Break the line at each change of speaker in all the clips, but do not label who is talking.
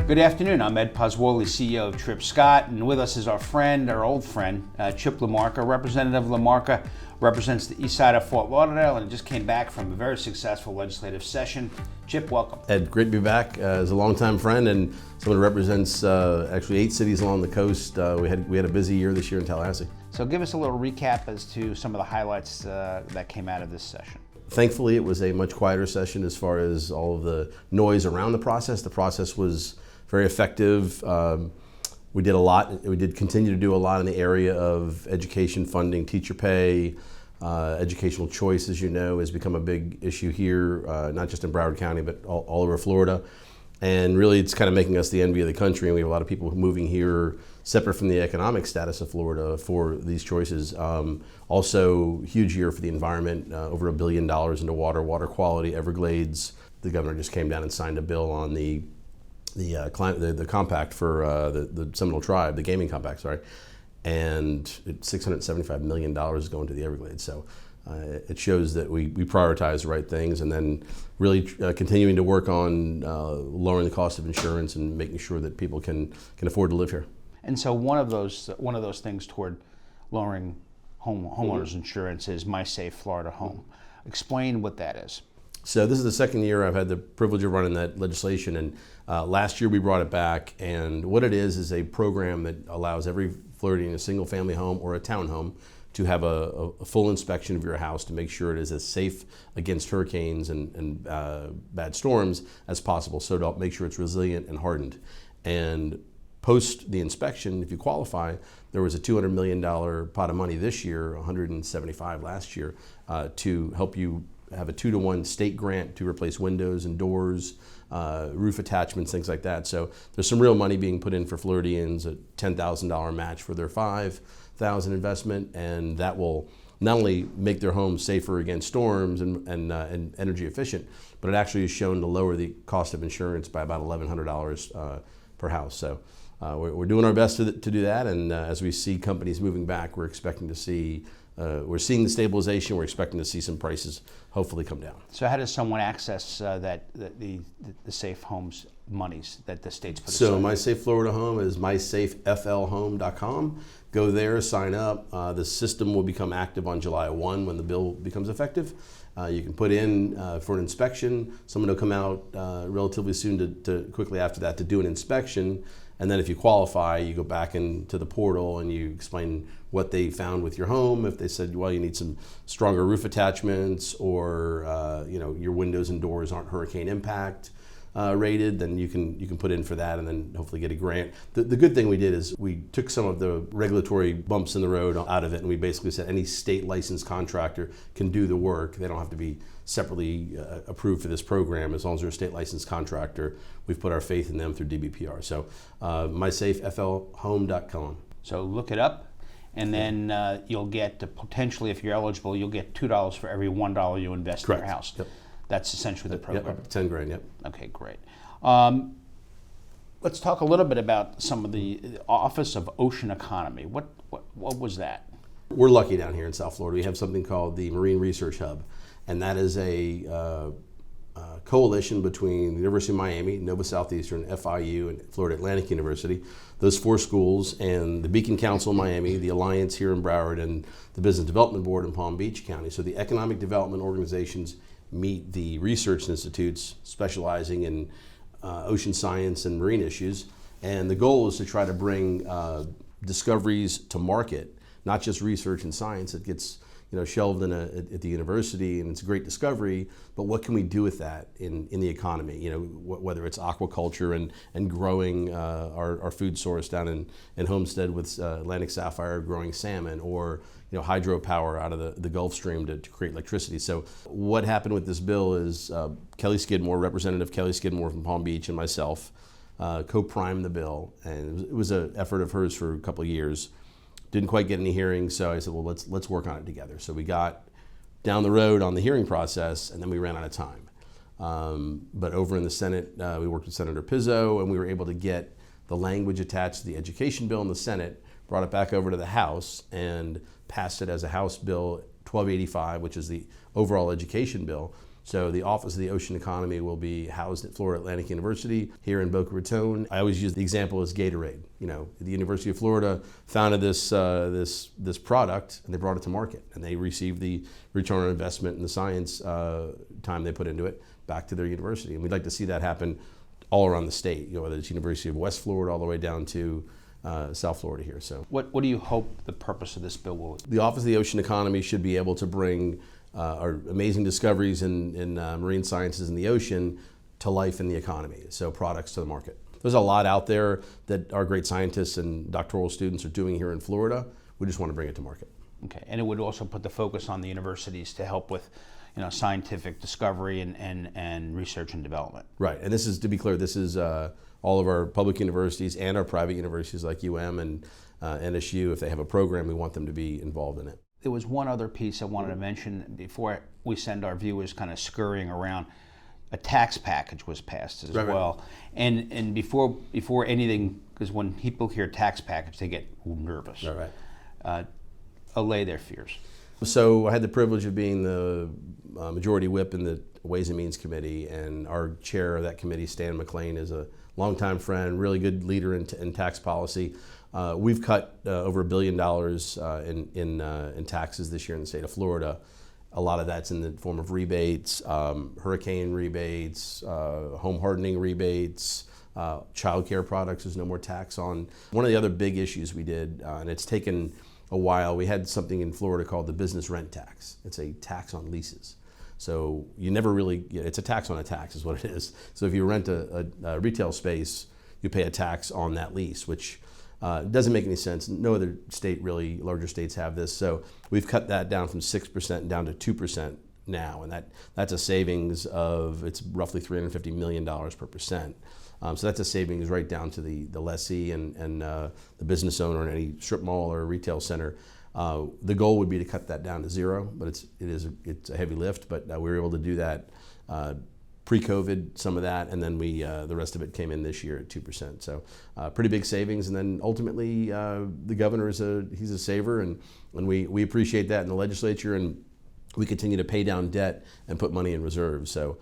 Good afternoon. I'm Ed Pozzuoli, CEO of Tripp Scott, and with us is our old friend, Chip LaMarca. Representative LaMarca represents the east side of Fort Lauderdale and just came back from a very successful legislative session. Chip, welcome.
Ed, great to be back as a longtime friend and someone who represents actually 8 cities along the coast. We had a busy year this year in Tallahassee.
So give us a little recap as to some of the highlights that came out of this session.
Thankfully, it was a much quieter session as far as all of the noise around the process. The process was very effective. We did a lot. We did continue to do a lot in the area of education funding, teacher pay, educational choice, as you know, has become a big issue here, not just in Broward County, but all over Florida. And really, it's kind of making us the envy of the country. And we have a lot of people moving here, separate from the economic status of Florida, for these choices. Also, huge year for the environment, over $1 billion into water quality, Everglades. The governor just came down and signed a bill on the compact for the Seminole Tribe, the gaming compact, sorry, and $675 million is going to the Everglades. So it shows that we prioritize the right things, and then really continuing to work on lowering the cost of insurance and making sure that people can afford to live here.
And so one of those things toward lowering homeowners insurance is My Safe Florida Home. Explain what that is.
So this is the second year I've had the privilege of running that legislation, and last year we brought it back, and what it is a program that allows every Floridian, a single family home or a townhome, to have a full inspection of your house to make sure it is as safe against hurricanes and bad storms as possible, so to make sure it's resilient and hardened. And post the inspection, if you qualify, there was a $200 million pot of money this year, $175 last year, to help you have a 2-to-1 state grant to replace windows and doors, roof attachments, things like that. So there's some real money being put in for Floridians, a $10,000 match for their $5,000 investment, and that will not only make their homes safer against storms and energy efficient, but it actually is shown to lower the cost of insurance by about $1,100 per house. So we're doing our best to do that, and as we see companies moving back, we're expecting to see we're seeing the stabilization. We're expecting to see some prices hopefully come down.
So how does someone access the safe homes monies that the state's put aside?
So My Safe Florida Home is mysafeflhome.com. Go there, sign up. The system will become active on July 1 when the bill becomes effective. You can put in for an inspection. Someone will come out relatively soon to quickly after that to do an inspection. And then if you qualify, you go back into the portal and you explain what they found with your home. If they said, well, you need some stronger roof attachments, or your windows and doors aren't hurricane impact rated, then you can put in for that and then hopefully get a grant. The good thing we did is we took some of the regulatory bumps in the road out of it, and we basically said any state licensed contractor can do the work. They don't have to be separately approved for this program. As long as they're a state licensed contractor, we've put our faith in them through DBPR. So mysafeflhome.com.
So look it up, and then you'll get, potentially, if you're eligible, you'll get $2 for every $1 you invest
Correct.
in your house.
Yep.
That's essentially the program.
Yep, 10 grand, yep.
Okay, great. Let's talk a little bit about some of the Office of Ocean Economy. What was that?
We're lucky down here in South Florida. We have something called the Marine Research Hub, and that is a coalition between the University of Miami, Nova Southeastern, FIU, and Florida Atlantic University, those 4 schools, and the Beacon Council in Miami, the Alliance here in Broward, and the Business Development Board in Palm Beach County. So the economic development organizations meet the research institutes specializing in ocean science and marine issues, and the goal is to try to bring discoveries to market, not just research and science. It gets shelved at the university, and it's a great discovery, but what can we do with that in the economy? Whether it's aquaculture and growing our food source down in Homestead with Atlantic Sapphire growing salmon, or hydropower out of the Gulf Stream to create electricity. So what happened with this bill is Kelly Skidmore, Representative Kelly Skidmore from Palm Beach, and myself co-primed the bill, and it was an effort of hers for a couple of years. Didn't quite get any hearings, so I said, well, let's work on it together. So we got down the road on the hearing process, and then we ran out of time. But over in the Senate, we worked with Senator Pizzo, and we were able to get the language attached to the education bill in the Senate, brought it back over to the House, and passed it as a House Bill 1285, which is the overall education bill. So the Office of the Ocean Economy will be housed at Florida Atlantic University here in Boca Raton. I always use the example as Gatorade. You know, the University of Florida founded this product, and they brought it to market, and they received the return on investment and the science time they put into it back to their university. And we'd like to see that happen all around the state. You know, whether it's University of West Florida all the way down to South Florida here. So,
what do you hope the purpose of this bill will be?
The Office of the Ocean Economy should be able to bring our amazing discoveries in marine sciences in the ocean to life in the economy, so products to the market. There's a lot out there that our great scientists and doctoral students are doing here in Florida. We just want to bring it to market.
Okay, and it would also put the focus on the universities to help with, you know, scientific discovery and research and development.
Right, and this is, to be clear, this is all of our public universities and our private universities like UM and NSU. If they have a program, we want them to be involved in it.
There was one other piece I wanted to mention before we send our viewers kind of scurrying around. A tax package was passed as well. And before anything, because when people hear tax package, they get nervous. Allay their fears.
So I had the privilege of being the majority whip in the Ways and Means Committee, and our chair of that committee, Stan McLean, is a longtime friend, really good leader in tax policy. We've cut over $1 billion in taxes this year in the state of Florida. A lot of that's in the form of rebates, hurricane rebates, home hardening rebates, child care products. There's no more tax on. One of the other big issues we did, and it's taken a while, we had something in Florida called the business rent tax. It's a tax on leases. So you never really, it's a tax on a tax is what it is. So if you rent a retail space, you pay a tax on that lease, which doesn't make any sense. No other state really, larger states have this. So we've cut that down from 6% down to 2% now, and that's a savings of, it's roughly $350 million per percent. So that's a savings right down to the lessee and the business owner in any strip mall or retail center. The goal would be to cut that down to zero, but it's a heavy lift. But we were able to do that pre-COVID, some of that, and then the rest of it came in this year at 2%. So pretty big savings. And then ultimately, the governor he's a saver, and we appreciate that in the legislature, and we continue to pay down debt and put money in reserves. So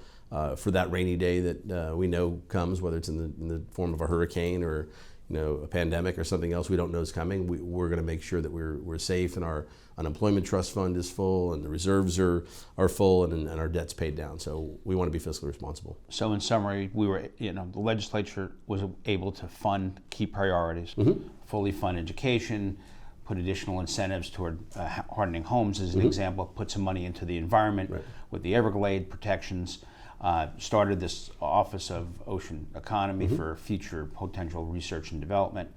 for that rainy day that we know comes, whether it's in the form of a hurricane or a pandemic or something else we don't know is coming, we're going to make sure that we're safe, and our unemployment trust fund is full, and the reserves are full, and our debt's paid down. So we want to be fiscally responsible.
So in summary, the legislature was able to fund key priorities, fully fund education, put additional incentives toward hardening homes as an example, put some money into the environment with the Everglade protections. Started this Office of Ocean Economy for future potential research and development,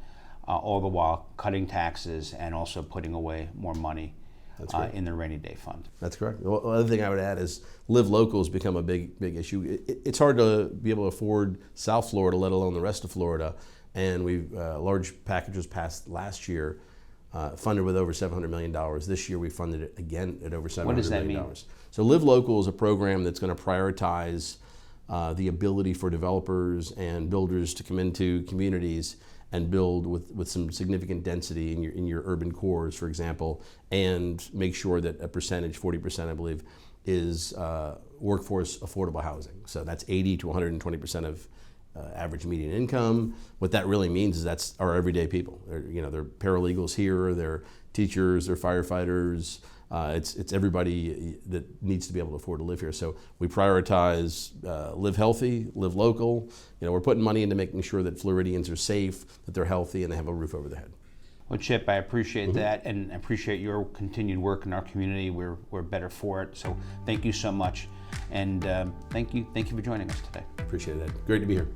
all the while cutting taxes and also putting away more money in the rainy day fund.
That's correct. The other thing I would add is live local has become a big issue. It's hard to be able to afford South Florida, let alone the rest of Florida. And large package was passed last year, funded with over $700 million. This year we funded it again at over $700 million.
What does that mean?
So Live Local is a program that's going to prioritize the ability for developers and builders to come into communities and build with some significant density in your urban cores, for example, and make sure that a percentage, 40% I believe, is workforce affordable housing. So that's 80 to 120% of average median income. What that really means is that's our everyday people. They're paralegals here, they're teachers, they're firefighters. It's everybody that needs to be able to afford to live here. So we prioritize live healthy, live local. We're putting money into making sure that Floridians are safe, that they're healthy, and they have a roof over their head.
Well, Chip, I appreciate that, and I appreciate your continued work in our community. We're better for it. So thank you so much, and thank you for joining us today.
Appreciate that. Great to be here.